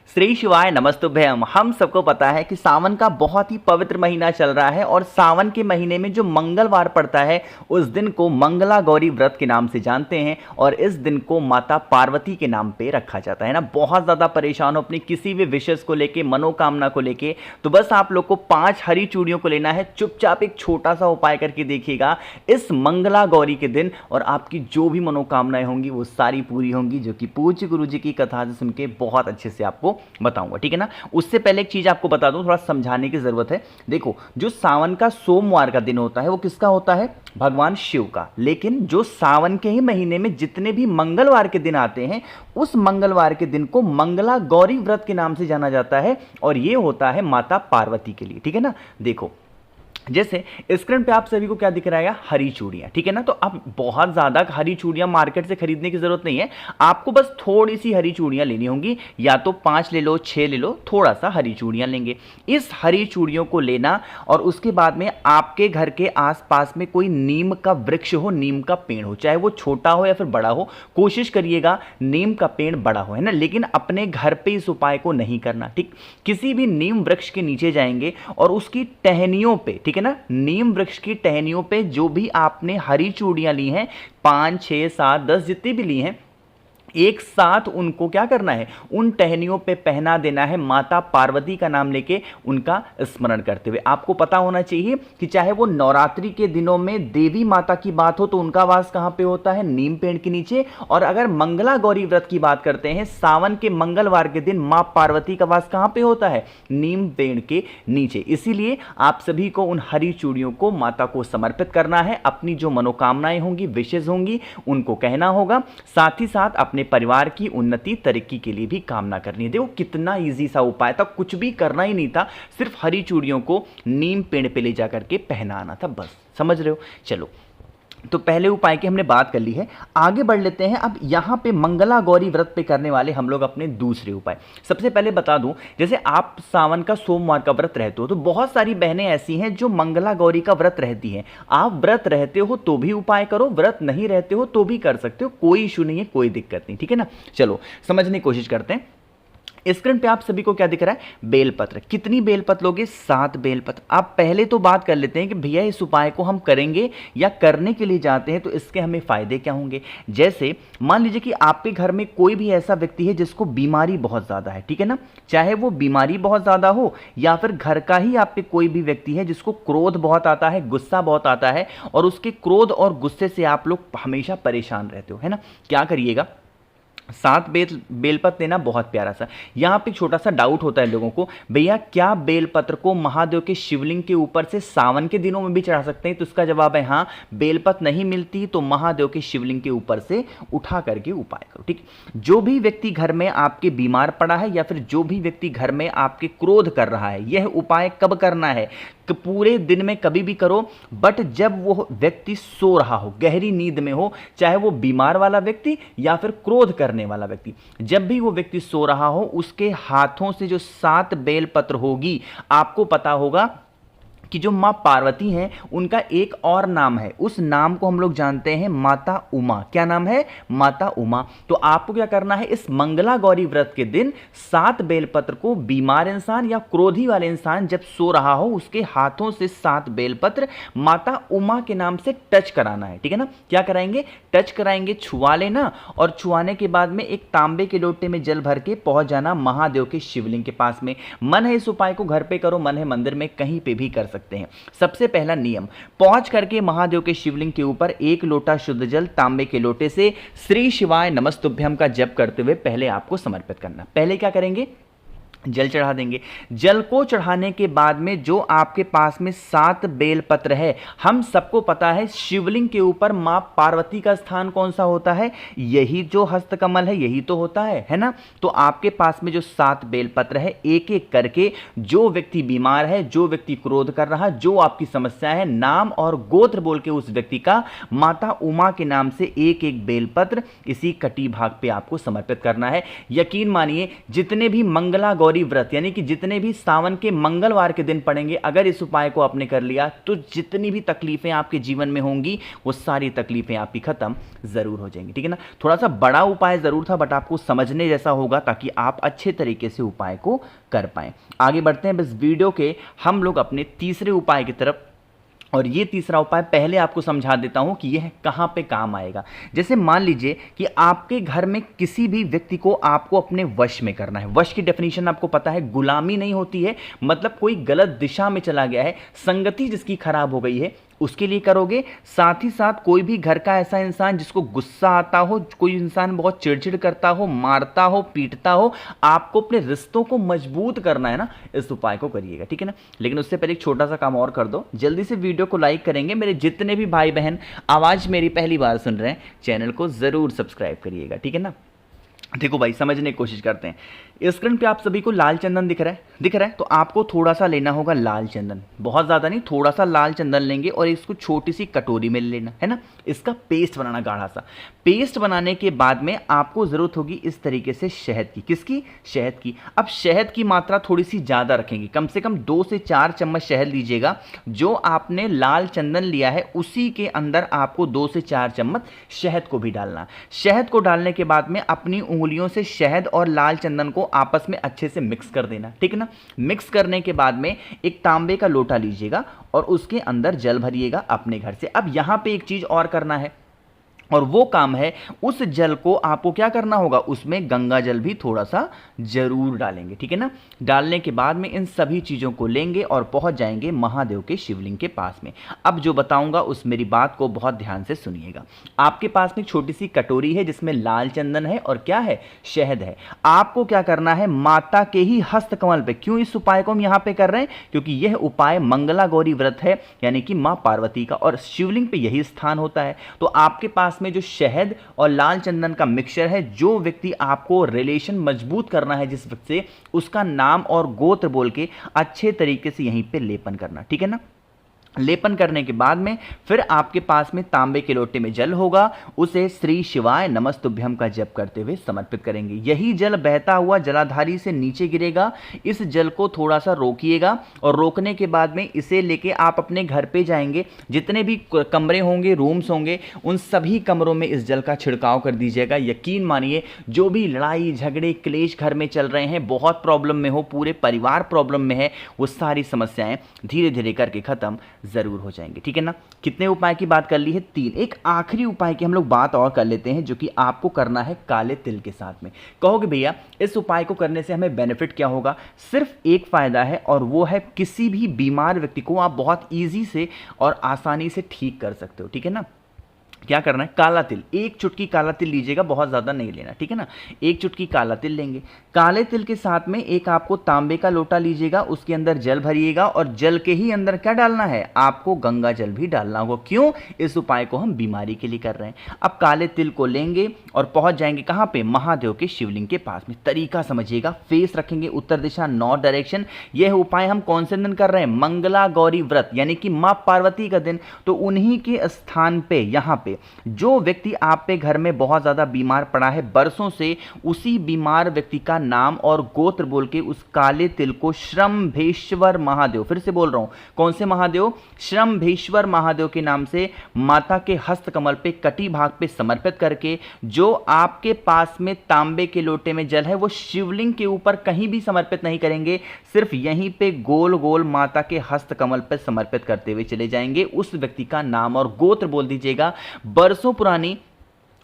श्री शिवाय नमस्तुभ्यम। हम सबको पता है कि सावन का बहुत ही पवित्र महीना चल रहा है और सावन के महीने में जो मंगलवार पड़ता है उस दिन को मंगला गौरी व्रत के नाम से जानते हैं और इस दिन को माता पार्वती के नाम पे रखा जाता है ना। बहुत ज़्यादा परेशान हो अपनी किसी भी विशेष को लेके, मनोकामना को लेके, तो बस आप लोग को 5 हरी चूड़ियों को लेना है। चुपचाप एक छोटा सा उपाय करके देखिएगा इस मंगला गौरी के दिन और आपकी जो भी मनोकामनाएं होंगी वो सारी पूरी होंगी, जो कि पूज्य गुरु जी की कथा से सुन के बहुत अच्छे से आपको बताऊंगा, ठीक है ना। उससे पहले एक चीज आपको बता दूं, थोड़ा समझाने की जरूरत है। देखो, जो सावन का सोमवार का दिन होता है वो किसका होता है? भगवान शिव का। लेकिन जो सावन के ही महीने में जितने भी मंगलवार के दिन आते हैं उस मंगलवार के दिन को मंगला गौरी व्रत के नाम से जाना जाता है और ये होता है माता पार्वती के लिए, ठीक है ना। देखो, जैसे स्क्रीन पे आप सभी को क्या दिख रहा है? हरी चूड़ियां, ठीक है ना। तो अब बहुत ज्यादा हरी चूड़ियां मार्केट से खरीदने की जरूरत नहीं है, आपको बस थोड़ी सी हरी चूड़ियां लेनी होंगी, या तो 5 ले लो, 6 ले लो, थोड़ा सा हरी चूड़ियां लेंगे। इस हरी चूड़ियों को लेना और उसके बाद में आपके घर के आसपास में कोई नीम का वृक्ष हो, नीम का पेड़ हो, चाहे वो छोटा हो या फिर बड़ा हो, कोशिश करिएगा नीम का पेड़ बड़ा हो, है ना। लेकिन अपने घर पे इस उपाय को नहीं करना, ठीक। किसी भी नीम वृक्ष के नीचे जाएंगे और उसकी टहनियों पे, ठीक है ना, नीम वृक्ष की टहनियों पे जो भी आपने हरी चूड़ियां ली हैं, 5, 6, 7, 10 जितनी भी ली हैं, एक साथ उनको क्या करना है? उन टहनियों पे पहना देना है, माता पार्वती का नाम लेके उनका स्मरण करते हुए। आपको पता होना चाहिए कि चाहे वो नवरात्रि के दिनों में देवी माता की बात हो तो उनका वास कहां पे होता है? नीम पेड़ के नीचे। और अगर मंगला गौरी व्रत की बात करते हैं, सावन के मंगलवार के दिन मां पार्वती का वास कहां पे होता है? नीम पेड़ के नीचे। इसीलिए आप सभी को उन हरी चूड़ियों को माता को समर्पित करना है। अपनी जो मनोकामनाएं होंगी, विशेष होंगी, उनको कहना होगा। साथ ही साथ अपने परिवार की उन्नति, तरक्की के लिए भी कामना करनी है। देखो कितना इजी सा उपाय था, कुछ भी करना ही नहीं था, सिर्फ हरी चूड़ियों को नीम पेड़ पे ले जाकर के पहनाना था, बस। समझ रहे हो? चलो, तो पहले उपाय की हमने बात कर ली है, आगे बढ़ लेते हैं। अब यहां पे मंगला गौरी व्रत पे करने वाले हम लोग अपने दूसरे उपाय। सबसे पहले बता दूं, जैसे आप सावन का सोमवार का व्रत रहते हो तो बहुत सारी बहनें ऐसी हैं जो मंगला गौरी का व्रत रहती हैं। आप व्रत रहते हो तो भी उपाय करो, व्रत नहीं रहते हो तो भी कर सकते हो, कोई इशू नहीं है, कोई दिक्कत नहीं, ठीक है ना। चलो समझने की कोशिश करते हैं। स्क्रीन पे आप सभी को क्या दिख रहा है? बेलपत्र। कितनी बेलपत्र लोगे? 7 बेलपत्र। आप पहले तो बात कर लेते हैं कि भैया इस उपाय को हम करेंगे या करने के लिए जाते हैं तो इसके हमें फायदे क्या होंगे। जैसे मान लीजिए कि आपके घर में कोई भी ऐसा व्यक्ति है जिसको बीमारी बहुत ज्यादा है, ठीक है ना, चाहे वो बीमारी बहुत ज्यादा हो या फिर घर का ही आप पे कोई भी व्यक्ति है जिसको क्रोध बहुत आता है, गुस्सा बहुत आता है और उसके क्रोध और गुस्से से आप लोग हमेशा परेशान रहते हो, है ना। क्या करिएगा? 7 बेलपत्र लेना, बहुत प्यारा सा। यहां पे छोटा सा डाउट होता है लोगों को, भैया क्या बेलपत्र को महादेव के शिवलिंग के ऊपर से सावन के दिनों में भी चढ़ा सकते हैं? तो इसका जवाब है हाँ। बेलपत्र नहीं मिलती तो महादेव के शिवलिंग के ऊपर से उठा करके उपाय करो, ठीक। जो भी व्यक्ति घर में आपके बीमार पड़ा है या फिर जो भी व्यक्ति घर में आपके क्रोध कर रहा है, यह उपाय कब करना है? कि पूरे दिन में कभी भी करो, बट जब वो व्यक्ति सो रहा हो, गहरी नींद में हो, चाहे वो बीमार वाला व्यक्ति या फिर क्रोध करने वाला व्यक्ति, जब भी वो व्यक्ति सो रहा हो, उसके हाथों से जो 7 बेलपत्र होगी, आपको पता होगा कि जो मां पार्वती हैं उनका एक और नाम है, उस नाम को हम लोग जानते हैं माता उमा। क्या नाम है? माता उमा। तो आपको क्या करना है? इस मंगला गौरी व्रत के दिन 7 बेलपत्र को बीमार इंसान या क्रोधी वाले इंसान जब सो रहा हो उसके हाथों से 7 बेलपत्र माता उमा के नाम से टच कराना है, ठीक है ना। क्या कराएंगे? टच कराएंगे, छुआ लेना और छुआने के बाद में एक तांबे के लोटे में जल भर के पहुंच जाना महादेव के शिवलिंग के पास में। मन है इस उपाय को घर पे करो, मन है मंदिर में, कहीं पे भी कर सकते हैं। सबसे पहला नियम, पहुंच करके महादेव के शिवलिंग के ऊपर 1 लोटा शुद्ध जल तांबे के लोटे से श्री शिवाय नमस्तुभ्यम का जप करते हुए पहले आपको समर्पित करना। पहले क्या करेंगे? जल चढ़ा देंगे। जल को चढ़ाने के बाद में जो आपके पास में 7 बेलपत्र है, हम सबको पता है शिवलिंग के ऊपर मां पार्वती का स्थान कौन सा होता है? यही जो हस्तकमल है, यही तो होता है ना। तो आपके पास में जो 7 बेलपत्र है, एक एक करके जो व्यक्ति बीमार है, जो व्यक्ति क्रोध कर रहा है, जो आपकी समस्या है, नाम और गोत्र बोल के उस व्यक्ति का माता उमा के नाम से एक एक बेलपत्र इसी कटी भाग पे आपको समर्पित करना है। यकीन मानिए जितने भी मंगला गौरी गौरी व्रत यानी कि जितने भी सावन के मंगलवार के दिन पड़ेंगे, अगर इस उपाय को आपने कर लिया तो जितनी भी तकलीफें आपके जीवन में होंगी वो सारी तकलीफें आपकी खत्म जरूर हो जाएंगी। ठीक है ना, थोड़ा सा बड़ा उपाय जरूर था बट आपको समझने जैसा होगा ताकि आप अच्छे तरीके से उपाय को कर पाएं। आगे बढ़ते हैं बस वीडियो के हम लोग अपने तीसरे उपाय की तरफ। और ये तीसरा उपाय पहले आपको समझा देता हूं कि यह कहां पे काम आएगा। जैसे मान लीजिए कि आपके घर में किसी भी व्यक्ति को आपको अपने वश में करना है। वश की डेफिनेशन आपको पता है, गुलामी नहीं होती है, मतलब कोई गलत दिशा में चला गया है, संगति जिसकी खराब हो गई है उसके लिए करोगे। साथ ही साथ कोई भी घर का ऐसा इंसान जिसको गुस्सा आता हो, कोई इंसान बहुत चिड़चिड़ करता हो, मारता हो, पीटता हो, आपको अपने रिश्तों को मजबूत करना है ना, इस उपाय को करिएगा। ठीक है ना, लेकिन उससे पहले एक छोटा सा काम और कर दो, जल्दी से वीडियो को लाइक करेंगे। मेरे जितने भी भाई बहन आवाज मेरी पहली बार सुन रहे हैं, चैनल को जरूर सब्सक्राइब करिएगा। ठीक है ना, देखो भाई समझने की कोशिश करते हैं। स्क्रीन पे आप सभी को लाल चंदन दिख रहा है, तो आपको थोड़ा सा लेना होगा लाल चंदन, बहुत ज़्यादा नहीं, थोड़ा सा लाल चंदन लेंगे और इसको छोटी सी कटोरी में लेना है ना। इसका पेस्ट बनाना, गाढ़ा सा पेस्ट बनाने के बाद में आपको ज़रूरत होगी इस तरीके से शहद की। किसकी? शहद की। अब शहद की मात्रा थोड़ी सी ज़्यादा रखेंगे, कम से कम 2 से 4 चम्मच शहद लीजिएगा। जो आपने लाल चंदन लिया है उसी के अंदर आपको 2 से 4 चम्मच शहद को भी डालना। शहद को डालने के बाद में अपनी उंगलियों से शहद और लाल चंदन को आपस में अच्छे से मिक्स कर देना। ठीक है ना, मिक्स करने के बाद में एक तांबे का लोटा लीजिएगा और उसके अंदर जल भरिएगा अपने घर से। अब यहां पे एक चीज और करना है और वो काम है, उस जल को आपको क्या करना होगा, उसमें गंगा जल भी थोड़ा सा जरूर डालेंगे। ठीक है ना, डालने के बाद में इन सभी चीज़ों को लेंगे और पहुंच जाएंगे महादेव के शिवलिंग के पास में। अब जो बताऊंगा उस मेरी बात को बहुत ध्यान से सुनिएगा। आपके पास में छोटी सी कटोरी है जिसमें लाल चंदन है और क्या है, शहद है। आपको क्या करना है, माता के ही हस्त कमल पे, क्यों इस उपाय को हम यहां पे कर रहे हैं, क्योंकि यह उपाय मंगला गौरी व्रत है यानी कि मां पार्वती का, और शिवलिंग पे यही स्थान होता है। तो आपके पास में जो शहद और लाल चंदन का मिक्सचर है, जो व्यक्ति आपको रिलेशन मजबूत करना है जिस व्यक्ति से, उसका नाम और गोत्र बोल के अच्छे तरीके से यहीं पे लेपन करना। ठीक है ना, लेपन करने के बाद में फिर आपके पास में तांबे के लोटे में जल होगा, उसे श्री शिवाय नमस्तुभ्यम का जप करते हुए समर्पित करेंगे। यही जल बहता हुआ जलाधारी से नीचे गिरेगा। इस जल को थोड़ा सा रोकिएगा और रोकने के बाद में इसे लेके आप अपने घर पे जाएंगे। जितने भी कमरे होंगे, रूम्स होंगे, उन सभी कमरों में इस जल का छिड़काव कर दीजिएगा। यकीन मानिए, जो भी लड़ाई झगड़े क्लेश घर में चल रहे हैं, बहुत प्रॉब्लम में हो, पूरे परिवार प्रॉब्लम में है, वो सारी समस्याएं धीरे धीरे करके खत्म जरूर हो जाएंगे। ठीक है ना, कितने उपाय की बात कर ली है, 3। एक आखिरी उपाय की हम लोग बात और कर लेते हैं, जो कि आपको करना है काले तिल के साथ में। कहोगे भैया इस उपाय को करने से हमें बेनिफिट क्या होगा? सिर्फ एक फायदा है और वो है किसी भी बीमार व्यक्ति को आप बहुत ईजी से और आसानी से ठीक कर सकते हो। ठीक है ना, क्या करना है, काला तिल, 1 चुटकी काला तिल लीजिएगा, बहुत ज़्यादा नहीं लेना। ठीक है ना, 1 चुटकी काला तिल लेंगे। काले तिल के साथ में एक आपको तांबे का लोटा लीजिएगा, उसके अंदर जल भरिएगा और जल के ही अंदर क्या डालना है, आपको गंगा जल भी डालना होगा। क्यों? इस उपाय को हम बीमारी के लिए कर रहे हैं। अब काले तिल को लेंगे और पहुंच जाएंगे कहाँ पे, महादेव के शिवलिंग के पास में। तरीका समझिएगा, फेस रखेंगे उत्तर दिशा, नॉर्थ डायरेक्शन। यह उपाय हम कौन से दिन कर रहे हैं, मंगला गौरी व्रत यानी कि माँ पार्वती का दिन। तो उन्हीं के स्थान पे, यहाँ पे जो व्यक्ति आप पे घर में बहुत ज्यादा बीमार पड़ा है बरसों से, उसी बीमार व्यक्ति का नाम और गोत्र बोल के उस काले तिल को श्रम्भेश्वर महादेव, फिर से बोल रहा हूं, कौन से महादेव, श्रम्भेश्वर महादेव के नाम से माता के हस्त कमल पे कटी भाग पे समर्पित करके, जो आपके पास में तांबे के लोटे में जल है वो शिवलिंग के ऊपर कहीं भी समर्पित नहीं करेंगे, सिर्फ यहीं पे गोल गोल माता के हस्त कमल पर समर्पित करते हुए चले जाएंगे। उस व्यक्ति का नाम और गोत्र बोल दीजिएगा। बरसों पुरानी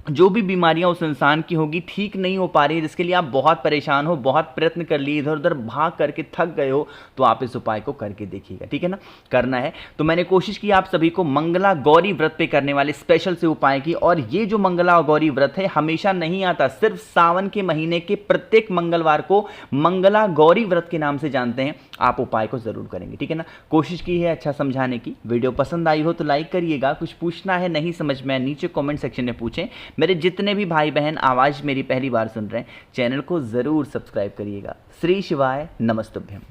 जो भी बीमारियां उस इंसान की होगी, ठीक नहीं हो पा रही है, जिसके लिए आप बहुत परेशान हो, बहुत प्रयत्न कर लिए, इधर उधर भाग करके थक गए हो, तो आप इस उपाय को करके देखिएगा। ठीक है ना, करना है तो मैंने कोशिश की आप सभी को मंगला गौरी व्रत पे करने वाले स्पेशल से उपाय की। और ये जो मंगला गौरी व्रत है हमेशा नहीं आता, सिर्फ सावन के महीने के प्रत्येक मंगलवार को मंगला गौरी व्रत के नाम से जानते हैं। आप उपाय को जरूर करेंगे। ठीक है ना, कोशिश की है अच्छा समझाने की। वीडियो पसंद आई हो तो लाइक करिएगा। कुछ पूछना है, नहीं समझ में, नीचे कमेंट सेक्शन में पूछें। मेरे जितने भी भाई बहन आवाज मेरी पहली बार सुन रहे हैं, चैनल को जरूर सब्सक्राइब करिएगा। श्री शिवाय नमस्तुभ्यम।